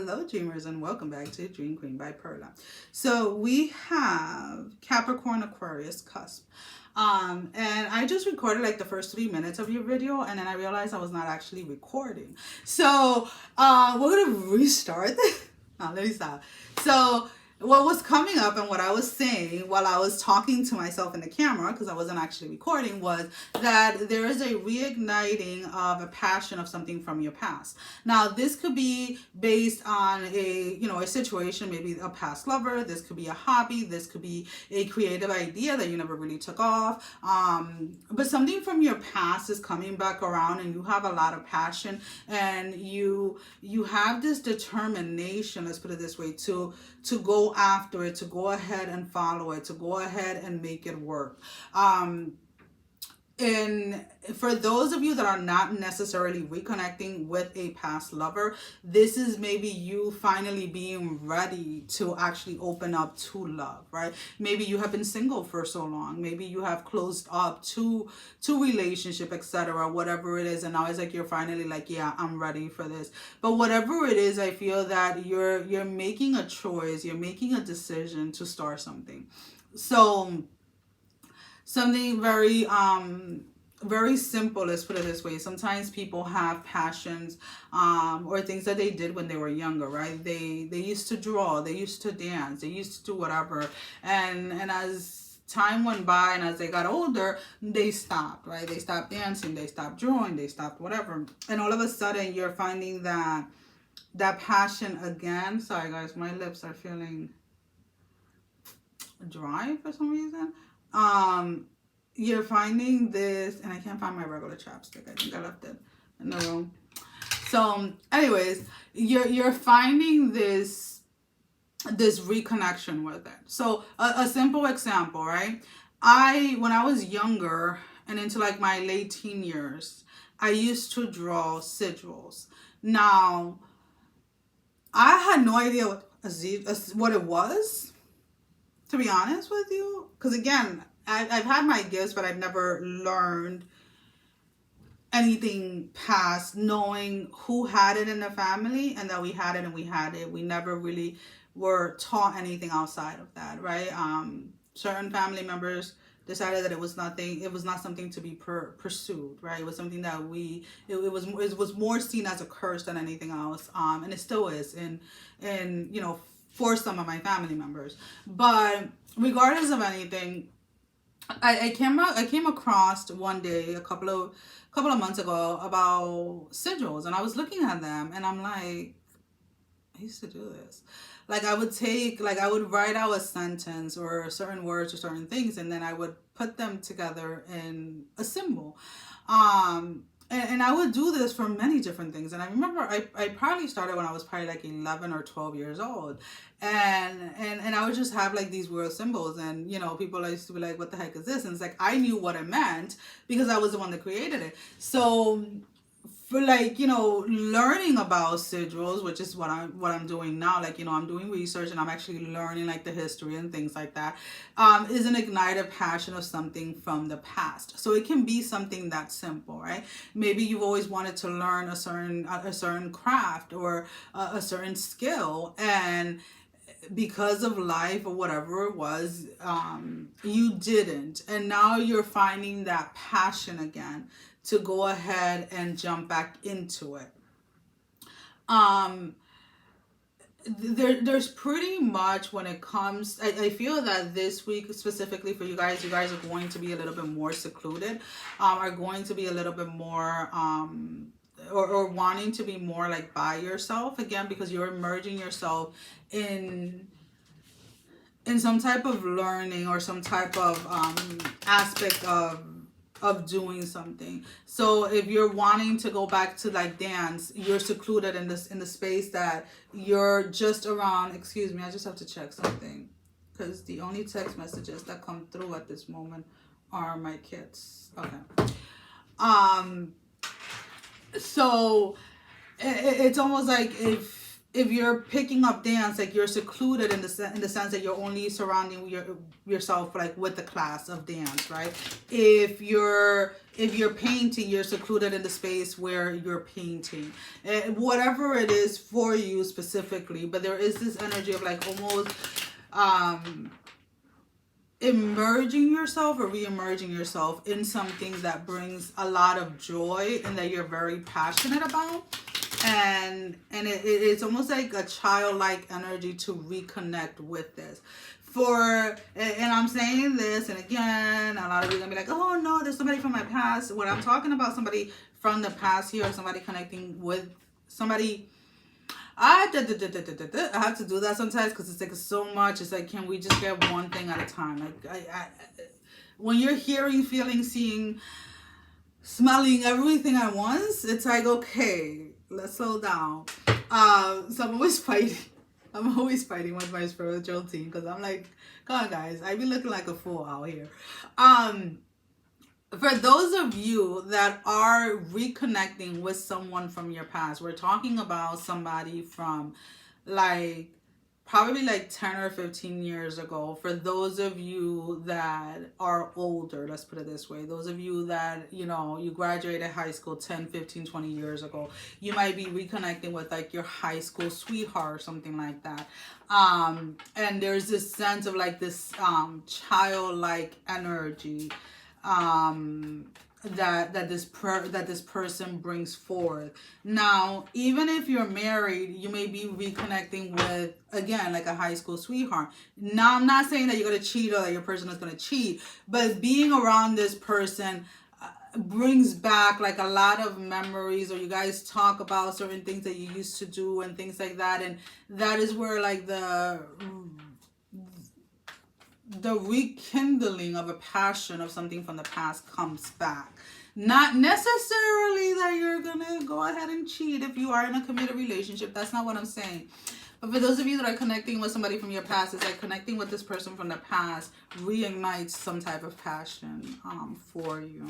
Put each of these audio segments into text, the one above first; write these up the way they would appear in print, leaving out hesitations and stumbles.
Hello dreamers, and welcome back to Dream Queen by Perla. So we have Capricorn Aquarius Cusp. And I just recorded like the first 3 minutes of your video, and then I realized I was not actually recording. So we're gonna restart this. Let me stop. So what was coming up and what I was saying while I was talking to myself in the camera, because I wasn't actually recording, was that there is a reigniting of a passion of something from your past. Now, this could be based on a situation, maybe a past lover. This could be a hobby. This could be a creative idea that you never really took off. But something from your past is coming back around, and you have a lot of passion, and you have this determination, let's put it this way, to go after it, to go ahead and follow it, to go ahead and make it work. And for those of you that are not necessarily reconnecting with a past lover, this is maybe you finally being ready to actually open up to love, right? Maybe you have been single for so long. Maybe you have closed up to relationship, etc., whatever it is. And now it's like you're finally like, yeah, I'm ready for this. But whatever it is, I feel that you're making a choice, you're making a decision to start something. So something very simple, let's put it this way. Sometimes people have passions or things that they did when they were younger, right? They used to draw, they used to dance, they used to do whatever, and as time went by and as they got older, they stopped, right? They stopped dancing, they stopped drawing, they stopped whatever, and all of a sudden you're finding that passion again. Sorry guys, my lips are feeling dry for some reason. You're finding this, and I can't find my regular chapstick. I think I left it in the room. So anyways, you're finding this reconnection with it. So a simple example, right? When I was younger and into like my late teen years, I used to draw sigils. Now, I had no idea what it was, to be honest with you, because again, I've had my gifts, but I've never learned anything past knowing who had it in the family and that we had it and we had it. We never really were taught anything outside of that, right? Certain family members decided that it was not something to be pursued, right? It was something that it was more seen as a curse than anything else, and it still is in for some of my family members. But regardless of anything, I came across one day a couple of months ago about sigils, and I was looking at them and I'm like, I used to do this. Like I would write out a sentence or certain words or certain things, and then I would put them together in a symbol. And I would do this for many different things. And I remember I probably started when I was probably like 11 or 12 years old. And I would just have like these weird symbols. And, people used to be like, what the heck is this? And it's like, I knew what it meant because I was the one that created it. So for learning about sigils, which is what I'm doing now, I'm doing research and I'm actually learning like the history and things like that, is an ignited passion of something from the past. So it can be something that simple, right? Maybe you've always wanted to learn a certain craft or a certain skill, and because of life or whatever it was, you didn't, and now you're finding that passion again to go ahead and jump back into it. There's pretty much, when it comes, I feel that this week specifically for you guys are going to be a little bit more secluded, are going to be a little bit more or wanting to be more like by yourself again, because you're immersing yourself in some type of learning or some type of aspect of doing something. So if you're wanting to go back to like dance, you're secluded in the space that you're just around. Excuse me, I just have to check something, because the only text messages that come through at this moment are my kids. Okay. So it's almost like if you're picking up dance, like you're secluded in the sense that you're only surrounding yourself like with the class of dance, right? If you're if you're painting, you're secluded in the space where you're painting. Whatever it is for you specifically, but there is this energy of like almost emerging yourself or re-emerging yourself in something that brings a lot of joy and that you're very passionate about. And it's almost like a childlike energy to reconnect with this. And I'm saying this, and again, a lot of you are gonna be like, oh no, there's somebody from my past. When I'm talking about somebody from the past here, or somebody connecting with somebody, I have to do that sometimes because it's like so much. It's like, can we just get one thing at a time? Like when you're hearing, feeling, seeing, smelling everything at once, it's like, okay, let's slow down. So I'm always fighting. I'm always fighting with my spiritual team because I'm like, come on guys, I be looking like a fool out here. For those of you that are reconnecting with someone from your past, we're talking about somebody from like probably like 10 or 15 years ago. For those of you that are older, let's put it this way, those of you that, you know, you graduated high school 10, 15, 20 years ago, you might be reconnecting with like your high school sweetheart or something like that. And there's this sense of like this childlike energy that this person brings forth. Now, even if you're married, you may be reconnecting with, again, like a high school sweetheart. Now, I'm not saying that you're going to cheat or that your person is going to cheat, but being around this person brings back like a lot of memories, or you guys talk about certain things that you used to do and things like that. And that is where like the rekindling of a passion of something from the past comes back. Not necessarily that you're gonna go ahead and cheat if you are in a committed relationship. That's not what I'm saying. But for those of you that are connecting with somebody from your past, it's like connecting with this person from the past reignites some type of passion for you.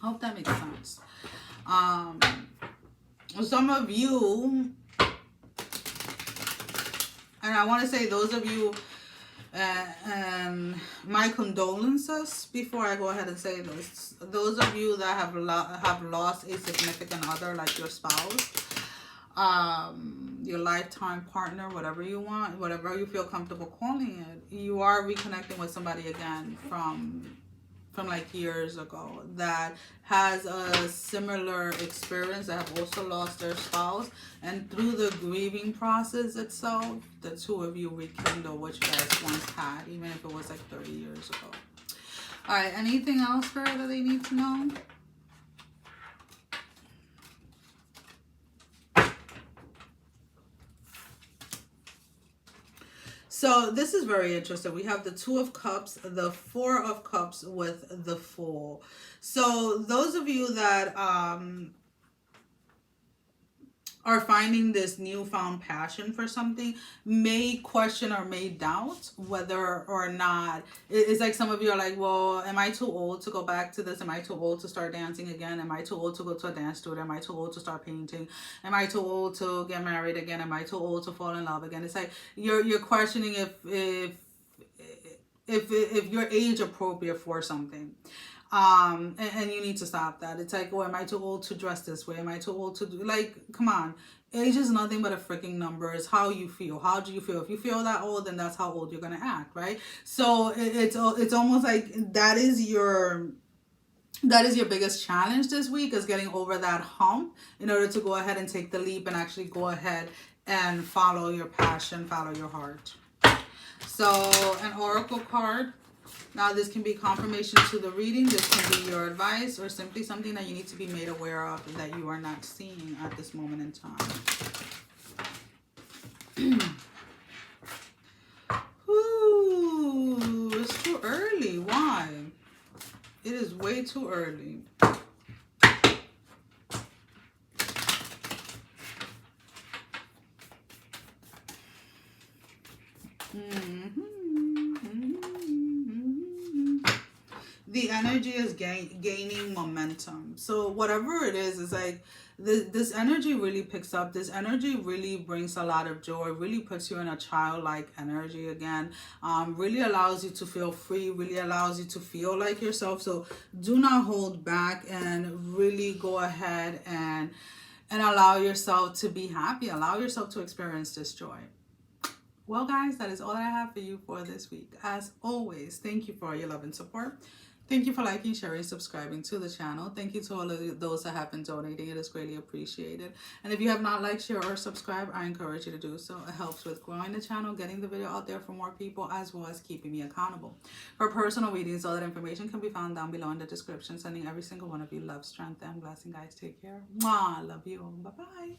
I hope that makes sense. Some of you, and I want to say those of you, and my condolences before I go ahead and say this. Those of you that have lost a significant other, like your spouse, your lifetime partner, whatever you want, whatever you feel comfortable calling it, you are reconnecting with somebody again from like years ago that has a similar experience, that have also lost their spouse, and through the grieving process itself, the two of you rekindle what you guys once had, even if it was like 30 years ago. All right, anything else for her that they need to know? So this is very interesting. We have the Two of Cups, the Four of Cups with the Fool. So those of you that are finding this newfound passion for something may question or may doubt whether or not, it's like some of you are like, well, am I too old to go back to this? Am I too old to start dancing again? Am I too old to go to a dance studio? Am I too old to start painting? Am I too old to get married again? Am I too old to fall in love again? It's like you're questioning if you're age appropriate for something. And you need to stop that. It's like, oh, am I too old to dress this way? Am I too old to do, like, come on. Age is nothing but a freaking number. It's how you feel. How do you feel? If you feel that old, then that's how old you're going to act, right? So it's almost like that is your biggest challenge this week, is getting over that hump in order to go ahead and take the leap and actually go ahead and follow your passion, follow your heart. So an oracle card. Now, this can be confirmation to the reading. This can be your advice, or simply something that you need to be made aware of that you are not seeing at this moment in time. Ooh, it's too early. Why? It is way too early. the energy is gaining momentum. So whatever it is like this energy really picks up. This energy really brings a lot of joy, really puts you in a childlike energy again, really allows you to feel free, really allows you to feel like yourself. So do not hold back and really go ahead and allow yourself to be happy, allow yourself to experience this joy. Well, guys, that is all that I have for you for this week. As always, thank you for your love and support. Thank you for liking, sharing, subscribing to the channel. Thank you to all of those that have been donating. It is greatly appreciated. And if you have not liked, share, or subscribed, I encourage you to do so. It helps with growing the channel, getting the video out there for more people, as well as keeping me accountable. For personal readings, all that information can be found down below in the description. Sending every single one of you love, strength, and blessing, guys. Take care. Mwah. Love you. Bye-bye.